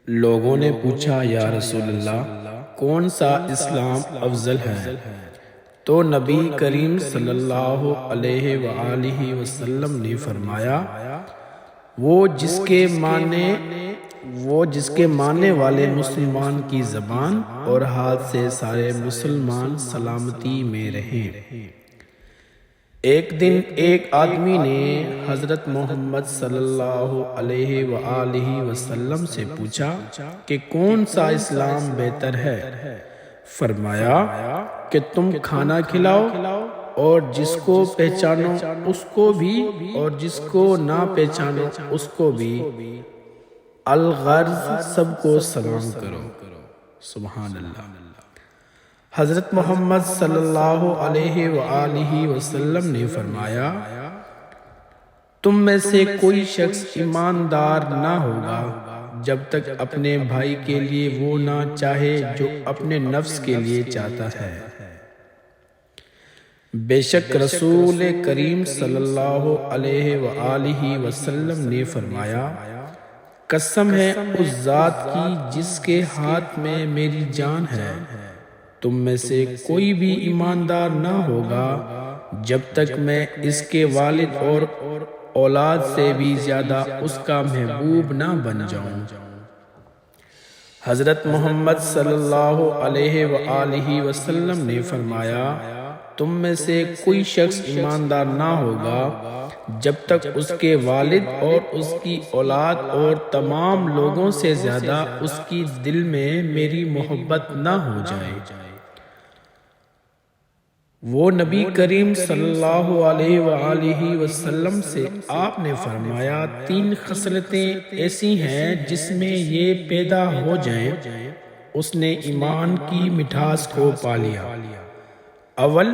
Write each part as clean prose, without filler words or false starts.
لوگوں نے پوچھا یا رسول اللہ کون سا اسلام افضل ہے؟ تو نبی کریم صلی اللہ علیہ وآلہ وسلم نے فرمایا وہ جس کے ماننے والے مسلمان کی زبان اور ہاتھ سے سارے مسلمان سلامتی میں رہیں۔ ایک دن ایک آدمی نے حضرت محمد صلی اللہ علیہ وآلہ وسلم سے پوچھا کہ کون سا اسلام بہتر ہے؟ فرمایا کہ تم کھانا کھلاؤ اور جس کو پہچانو اس کو بھی اور جس کو نہ پہچانو اس کو بھی، الغرض سب کو سلام کرو۔ سبحان اللہ۔ حضرت محمد صلی اللہ علیہ وآلہ وسلم نے فرمایا تم میں سے کوئی شخص ایماندار نہ ہوگا جب تک اپنے بھائی کے لیے وہ نہ چاہے جو اپنے نفس کے لیے چاہتا ہے۔ بے شک رسول کریم صلی اللہ علیہ وآلہ وسلم نے فرمایا قسم ہے اس ذات کی جس کے ہاتھ میں میری جان ہے، تم میں سے کوئی بھی ایماندار نہ ہوگا جب تک میں اس کے والد اور اولاد سے بھی زیادہ اس کا محبوب نہ بن جاؤں۔ حضرت محمد صلی اللہ علیہ وآلہ وسلم نے فرمایا تم میں سے کوئی شخص ایماندار نہ ہوگا جب تک اس کے والد اور اس کی اولاد اور تمام لوگوں سے زیادہ اس کی دل میں میری محبت نہ ہو جائے۔ وہ نبی کریم صلی اللہ علیہ وآلہ وسلم سے آپ نے فرمایا تین خصلتیں ایسی ہیں جس میں یہ پیدا ہو جائیں اس نے ایمان کی مٹھاس کو پا لیا۔ اول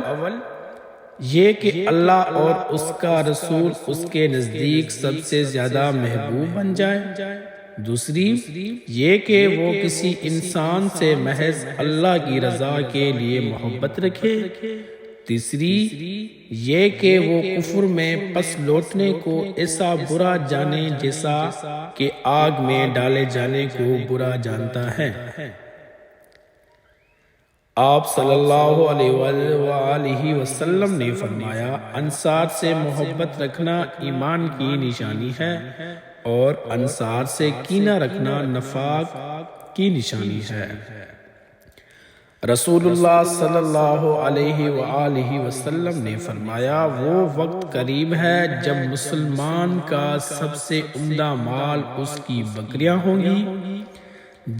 یہ کہ اللہ اور اس کا رسول اس کے نزدیک سب سے زیادہ محبوب بن جائے۔ دوسری یہ کہ وہ کسی انسان سے محض اللہ کی رضا کے لیے محبت رکھے۔ تیسری یہ کہ وہ کفر میں پس لوٹنے کو ایسا برا جانے جیسا کہ آگ میں ڈالے جانے کو برا جانتا ہے۔ آپ صلی اللہ علیہ وآلہ وسلم نے فرمایا انصار سے محبت رکھنا ایمان کی نشانی ہے اور انصار سے کینہ رکھنا نفاق کی نشانی ہے۔ رسول اللہ صلی اللہ علیہ وآلہ وسلم نے فرمایا وہ وقت قریب ہے جب مسلمان کا سب سے عمدہ مال اس کی بکریاں ہوں گی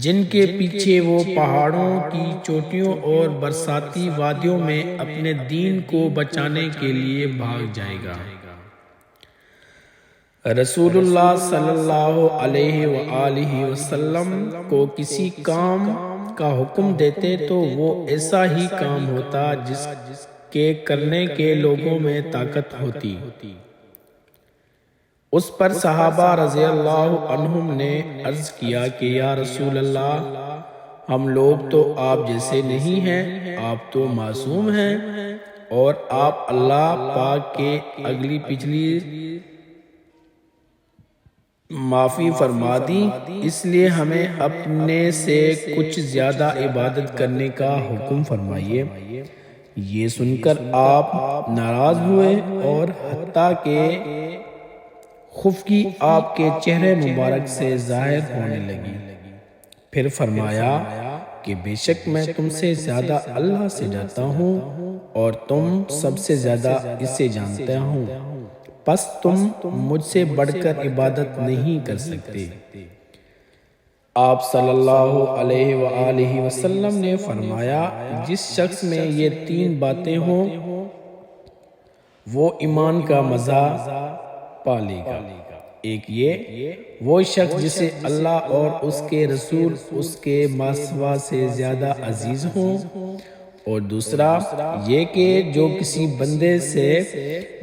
جن کے پیچھے وہ پہاڑوں کی چوٹیوں اور برساتی وادیوں میں اپنے دین کو بچانے کے لیے بھاگ جائے گا۔ رسول اللہ صلی اللہ علیہ وآلہ وسلم کو کسی کام کا حکم دیتے تو وہ ایسا ہی کام ہوتا جس کے کرنے کے لوگوں میں طاقت ہوتی۔ اس پر صحابہ رضی اللہ عنہم نے عرض کیا کہ یا رسول اللہ ہم لوگ تو آپ جیسے نہیں ہیں، آپ تو معصوم ہیں اور آپ اللہ پاک کے اگلی پچھلی معافی فرما دی، اس لیے ہمیں اپنے سے کچھ زیادہ عبادت کرنے کا حکم فرمائیے۔ یہ سن کر آپ ناراض ہوئے اور حتیٰ کہ خفگی آپ کے چہرے مبارک سے ظاہر ہونے لگی۔ پھر فرمایا کہ بے شک میں تم سے زیادہ اللہ سے ڈرتا ہوں اور تم سب سے زیادہ اسے جانتا ہوں، پس تم مجھ سے بڑھ کر عبادت نہیں کر سکتے۔ آپ صلی اللہ علیہ وآلہ وسلم نے فرمایا جس شخص میں یہ تین باتیں ہوں وہ ایمان کا مزہ پا لے گا۔ ایک یہ وہ شخص جسے اللہ اور اس کے رسول اس کے ماسوا سے زیادہ عزیز ہوں، اور دوسرا یہ کہ جو کسی بندے سے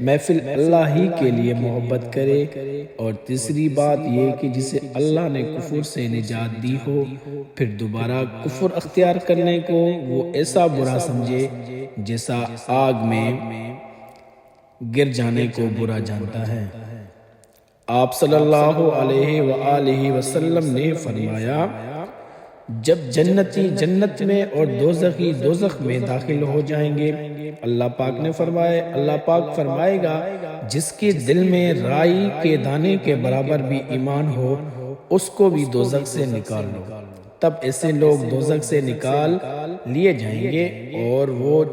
محفل اللہ ہی کے لیے محبت کرے، اور تیسری بات یہ کہ جسے اللہ نے کفر سے نجات دی ہو پھر دوبارہ کفر اختیار کرنے کو وہ ایسا برا سمجھے جیسا آگ میں گر جانے کو برا جانتا ہے۔ آپ صلی اللہ علیہ وآلہ وسلم نے فرمایا جب جنتی جنت میں اور دوزخی دوزخ میں داخل ہو جائیں گے، اللہ پاک فرمائے گا جس کے دل میں رائی کے دانے کے برابر بھی ایمان ہو اس کو بھی دوزخ سے نکال لو۔ تب ایسے لوگ دوزخ سے نکال لیے جائیں گے اور وہ